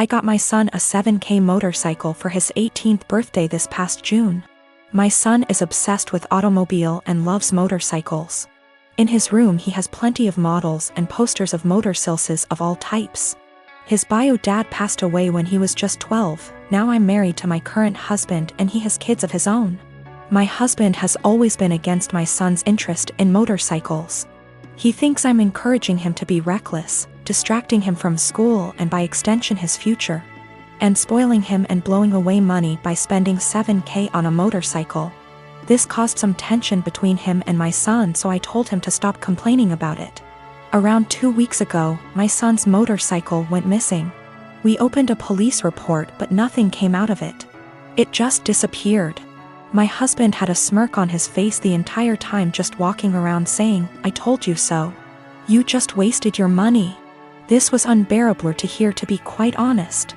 I got my son a 7K motorcycle for his 18th birthday this past June. My son is obsessed with automobile and loves motorcycles. In his room he has plenty of models and posters of motorcycles of all types. His bio dad passed away when he was just 12, now I'm married to my current husband and he has kids of his own. My husband has always been against my son's interest in motorcycles. He thinks I'm encouraging him to be reckless, distracting him from school and by extension his future, and spoiling him and blowing away money by spending 7K on a motorcycle. This caused some tension between him and my son, so I told him to stop complaining about it. Around 2 weeks ago, my son's motorcycle went missing. We opened a police report but nothing came out of it. It just disappeared. My husband had a smirk on his face the entire time, just walking around saying, "I told you so. You just wasted your money." This was unbearable to hear, to be quite honest.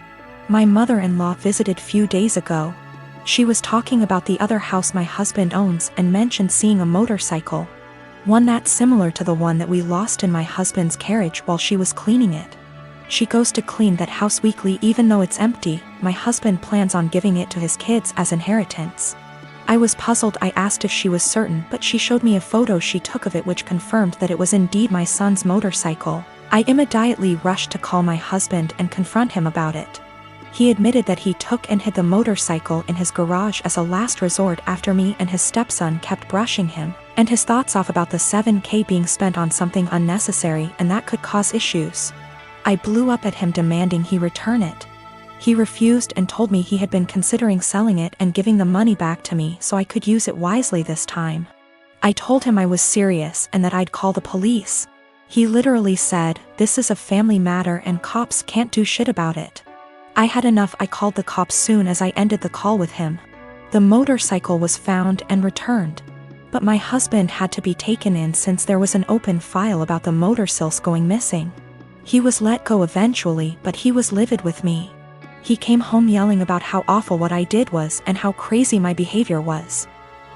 My mother-in-law visited few days ago. She was talking about the other house my husband owns and mentioned seeing a motorcycle. One that's similar to the one that we lost in my husband's carriage while she was cleaning it. She goes to clean that house weekly even though it's empty. My husband plans on giving it to his kids as inheritance. I was puzzled. I asked if she was certain, but she showed me a photo she took of it which confirmed that it was indeed my son's motorcycle. I immediately rushed to call my husband and confront him about it. He admitted that he took and hid the motorcycle in his garage as a last resort after me and his stepson kept brushing him and his thoughts off about the 7K being spent on something unnecessary and that could cause issues. I blew up at him demanding he return it. He refused and told me he had been considering selling it and giving the money back to me so I could use it wisely this time. I told him I was serious and that I'd call the police. He literally said, "This is a family matter and cops can't do shit about it." I had enough. I called the cops soon as I ended the call with him. The motorcycle was found and returned. But my husband had to be taken in since there was an open file about the motorcycles going missing. He was let go eventually, but he was livid with me. He came home yelling about how awful what I did was and how crazy my behavior was.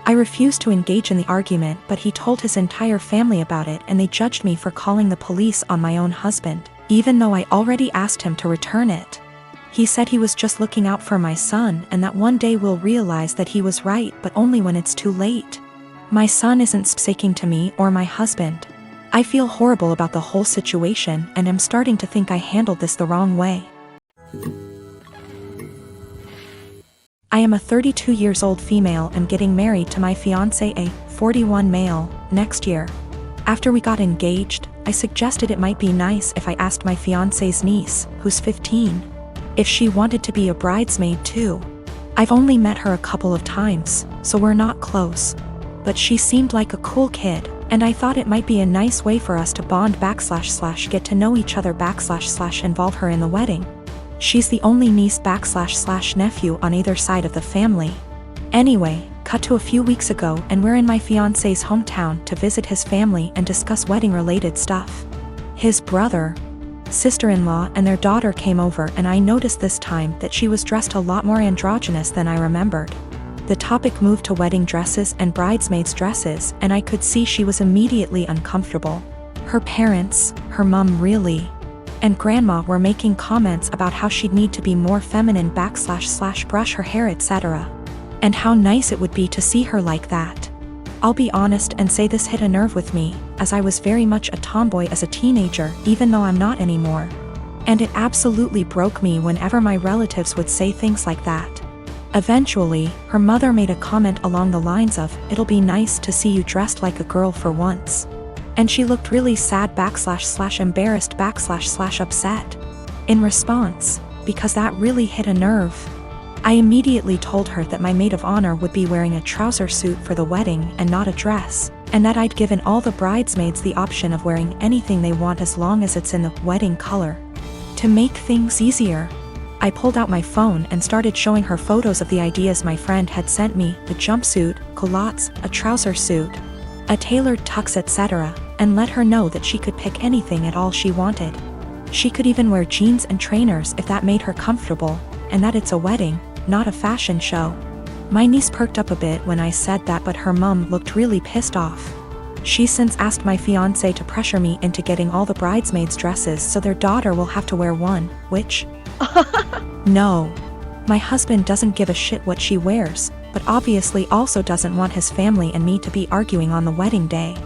I refused to engage in the argument, but he told his entire family about it and they judged me for calling the police on my own husband, even though I already asked him to return it. He said he was just looking out for my son and that one day we'll realize that he was right, but only when it's too late. My son isn't speaking to me or my husband. I feel horrible about the whole situation and am starting to think I handled this the wrong way. I am a 32 years old female and getting married to my fiancé, a 41 male, next year. After we got engaged, I suggested it might be nice if I asked my fiancé's niece, who's 15, if she wanted to be a bridesmaid too. I've only met her a couple of times, so we're not close. But she seemed like a cool kid, and I thought it might be a nice way for us to bond / get to know each other / involve her in the wedding. She's the only niece / nephew on either side of the family. Anyway, cut to a few weeks ago and we're in my fiancé's hometown to visit his family and discuss wedding related stuff. His brother, sister-in-law and their daughter came over and I noticed this time that she was dressed a lot more androgynous than I remembered. The topic moved to wedding dresses and bridesmaids' dresses and I could see she was immediately uncomfortable. Her parents, her mom really, and grandma were making comments about how she'd need to be more feminine / brush her hair etc. And how nice it would be to see her like that. I'll be honest and say this hit a nerve with me, as I was very much a tomboy as a teenager even though I'm not anymore. And it absolutely broke me whenever my relatives would say things like that. Eventually, her mother made a comment along the lines of, "It'll be nice to see you dressed like a girl for once." And she looked really sad / embarrassed / upset. In response, because that really hit a nerve, I immediately told her that my maid of honor would be wearing a trouser suit for the wedding and not a dress, and that I'd given all the bridesmaids the option of wearing anything they want as long as it's in the wedding color. To make things easier, I pulled out my phone and started showing her photos of the ideas my friend had sent me, the jumpsuit, culottes, a trouser suit, a tailored tux etc., and let her know that she could pick anything at all she wanted. She could even wear jeans and trainers if that made her comfortable, and that it's a wedding, not a fashion show. My niece perked up a bit when I said that, but her mom looked really pissed off. She's since asked my fiancé to pressure me into getting all the bridesmaids' dresses so their daughter will have to wear one, which, No. My husband doesn't give a shit what she wears, but obviously also doesn't want his family and me to be arguing on the wedding day.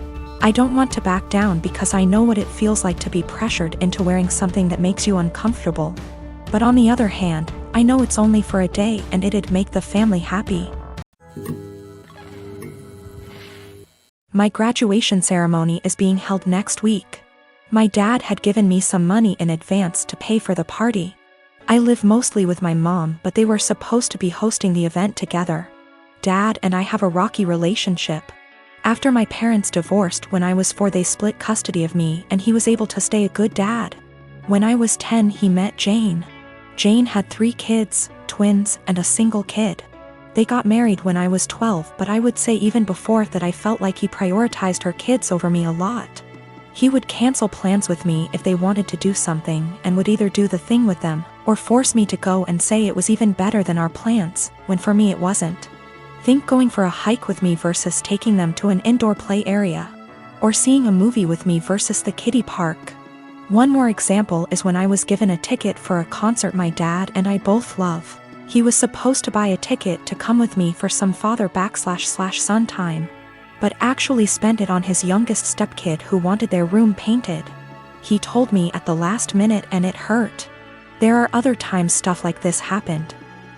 I don't want to back down because I know what it feels like to be pressured into wearing something that makes you uncomfortable. But on the other hand, I know it's only for a day and it'd make the family happy. My graduation ceremony is being held next week. My dad had given me some money in advance to pay for the party. I live mostly with my mom, but they were supposed to be hosting the event together. Dad and I have a rocky relationship. After my parents divorced when I was 4, they split custody of me and he was able to stay a good dad. When I was 10, he met Jane. Jane had 3 kids, twins, and a single kid. They got married when I was 12, but I would say even before that I felt like he prioritized her kids over me a lot. He would cancel plans with me if they wanted to do something and would either do the thing with them or force me to go and say it was even better than our plans, when for me it wasn't. Think going for a hike with me versus taking them to an indoor play area. Or seeing a movie with me versus the kiddie park. One more example is when I was given a ticket for a concert my dad and I both love. He was supposed to buy a ticket to come with me for some father/son time, but actually spent it on his youngest stepkid who wanted their room painted. He told me at the last minute and it hurt. There are other times stuff like this happened.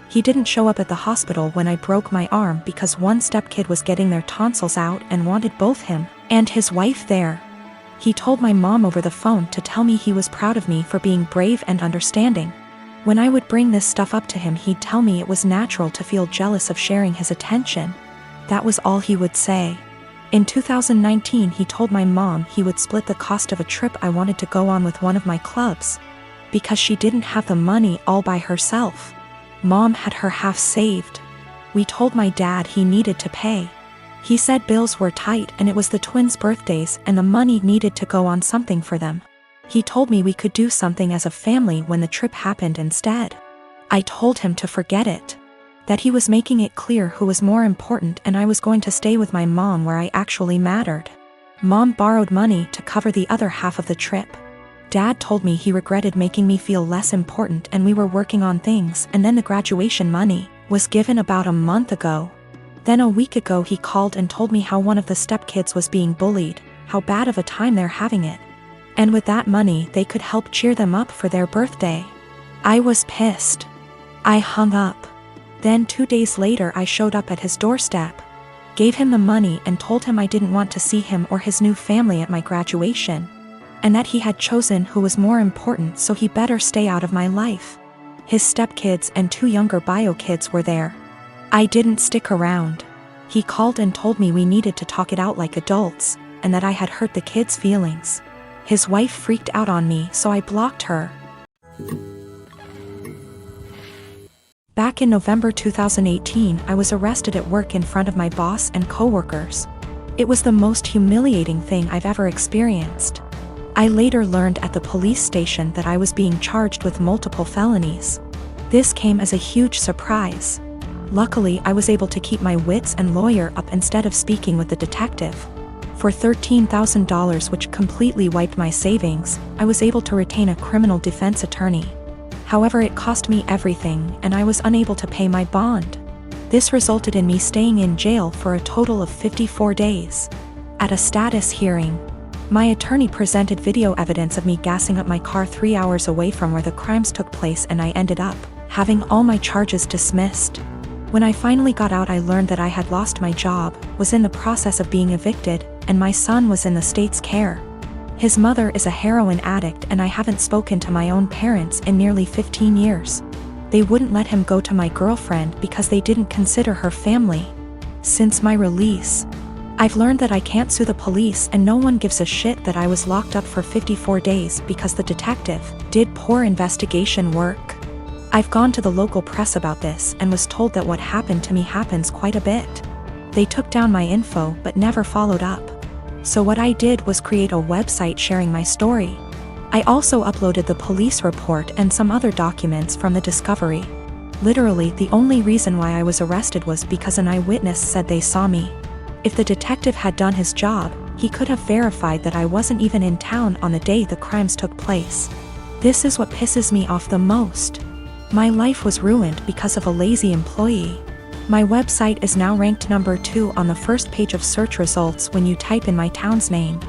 He didn't show up at the hospital when I broke my arm because one stepkid was getting their tonsils out and wanted both him and his wife there. He told my mom over the phone to tell me he was proud of me for being brave and understanding. When I would bring this stuff up to him, he'd tell me it was natural to feel jealous of sharing his attention. That was all he would say. In 2019, he told my mom he would split the cost of a trip I wanted to go on with one of my clubs, because she didn't have the money all by herself. Mom had her half saved. We told my dad he needed to pay. He said bills were tight and it was the twins' birthdays and the money needed to go on something for them. He told me we could do something as a family when the trip happened instead. I told him to forget it. That he was making it clear who was more important and I was going to stay with my mom where I actually mattered. Mom borrowed money to cover the other half of the trip. Dad told me he regretted making me feel less important and we were working on things, and then the graduation money was given about a month ago. Then a week ago he called and told me how one of the stepkids was being bullied, how bad of a time they're having it. And with that money they could help cheer them up for their birthday. I was pissed. I hung up. Then 2 days later I showed up at his doorstep, gave him the money and told him I didn't want to see him or his new family at my graduation, and that he had chosen who was more important, so he better stay out of my life. His stepkids and 2 younger bio kids were there. I didn't stick around. He called and told me we needed to talk it out like adults, and that I had hurt the kids' feelings. His wife freaked out on me, so I blocked her. Back in November 2018, I was arrested at work in front of my boss and coworkers. It was the most humiliating thing I've ever experienced. I later learned at the police station that I was being charged with multiple felonies. This came as a huge surprise. Luckily, I was able to keep my wits and lawyer up instead of speaking with the detective. For $13,000, which completely wiped my savings, I was able to retain a criminal defense attorney. However, it cost me everything, and I was unable to pay my bond. This resulted in me staying in jail for a total of 54 days. At a status hearing, my attorney presented video evidence of me gassing up my car 3 hours away from where the crimes took place, and I ended up having all my charges dismissed. When I finally got out, I learned that I had lost my job, was in the process of being evicted, and my son was in the state's care. His mother is a heroin addict, and I haven't spoken to my own parents in nearly 15 years. They wouldn't let him go to my girlfriend because they didn't consider her family. Since my release, I've learned that I can't sue the police, and no one gives a shit that I was locked up for 54 days because the detective did poor investigation work. I've gone to the local press about this and was told that what happened to me happens quite a bit. They took down my info but never followed up. So what I did was create a website sharing my story. I also uploaded the police report and some other documents from the discovery. Literally, the only reason why I was arrested was because an eyewitness said they saw me. If the detective had done his job, he could have verified that I wasn't even in town on the day the crimes took place. This is what pisses me off the most. My life was ruined because of a lazy employee. My website is now ranked number 2 on the first page of search results when you type in my town's name.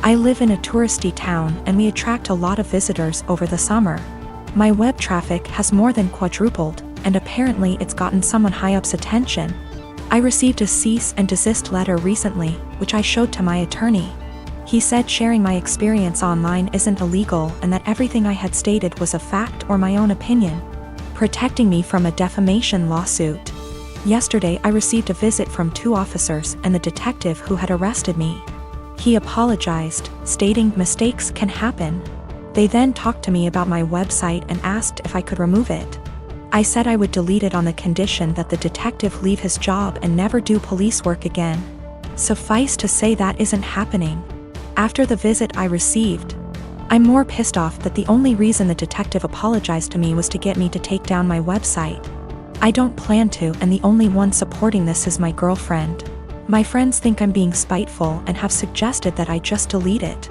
I live in a touristy town and we attract a lot of visitors over the summer. My web traffic has more than quadrupled, and apparently it's gotten someone high up's attention. I received a cease and desist letter recently, which I showed to my attorney. He said sharing my experience online isn't illegal and that everything I had stated was a fact or my own opinion, protecting me from a defamation lawsuit. Yesterday I received a visit from 2 officers and the detective who had arrested me. He apologized, stating mistakes can happen. They then talked to me about my website and asked if I could remove it. I said I would delete it on the condition that the detective leave his job and never do police work again. Suffice to say that isn't happening. After the visit I received, I'm more pissed off that the only reason the detective apologized to me was to get me to take down my website. I don't plan to, and the only one supporting this is my girlfriend. My friends think I'm being spiteful and have suggested that I just delete it.